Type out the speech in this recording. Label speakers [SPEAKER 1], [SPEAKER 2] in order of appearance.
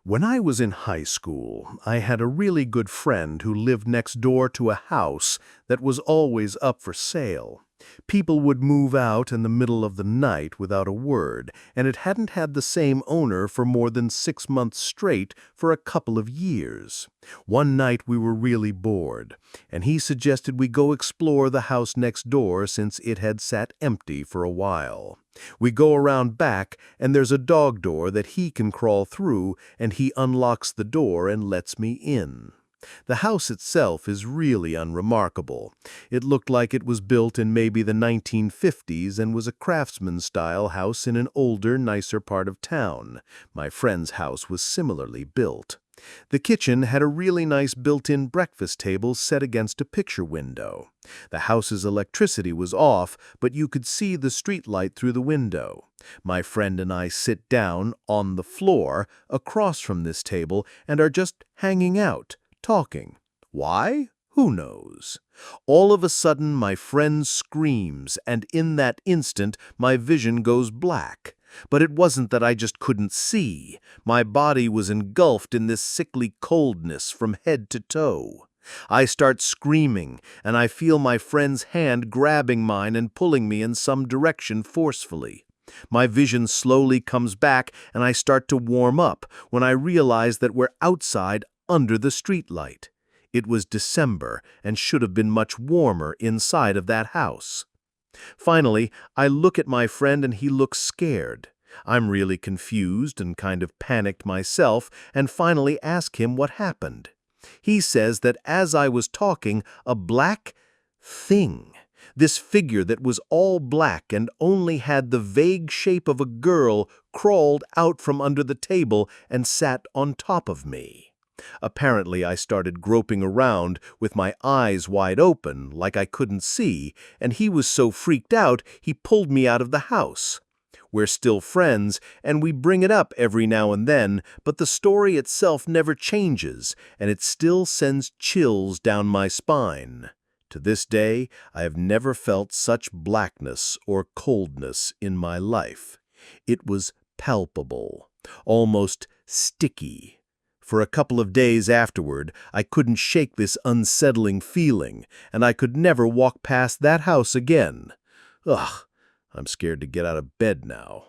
[SPEAKER 1] When I was in high school, I had a really good friend who lived next door to a house that was always up for sale. People would move out in the middle of the night without a word, and it hadn't had the same owner for more than 6 months straight for a couple of years. One night we were really bored, and he suggested we go explore the house next door since it had sat empty for a while. We go around back, and there's a dog door that he can crawl through, and he unlocks the door and lets me in. The house itself is really unremarkable. It looked like it was built in maybe the 1950s and was a craftsman-style house in an older, nicer part of town. My friend's house was similarly built. The kitchen had a really nice built-in breakfast table set against a picture window. The house's electricity was off, but you could see the streetlight through the window. My friend and I sit down on the floor across from this table and are just hanging out, talking. Why? Who knows? All of a sudden, my friend screams, and in that instant, my vision goes black. But it wasn't that I just couldn't see. My body was engulfed in this sickly coldness from head to toe. I start screaming, and I feel my friend's hand grabbing mine and pulling me in some direction forcefully. My vision slowly comes back, and I start to warm up when I realize that we're outside under the streetlight. It was December and should have been much warmer inside of that house. Finally, I look at my friend and he looks scared. I'm really confused and kind of panicked myself and finally ask him what happened. He says that as I was talking, a black thing, this figure that was all black and only had the vague shape of a girl, crawled out from under the table and sat on top of me. Apparently, I started groping around with my eyes wide open, like I couldn't see, and he was so freaked out he pulled me out of the house. We're still friends, and we bring it up every now and then, but the story itself never changes, and it still sends chills down my spine. To this day, I have never felt such blackness or coldness in my life. It was palpable, almost sticky. For a couple of days afterward, I couldn't shake this unsettling feeling, and I could never walk past that house again. Ugh, I'm scared to get out of bed now.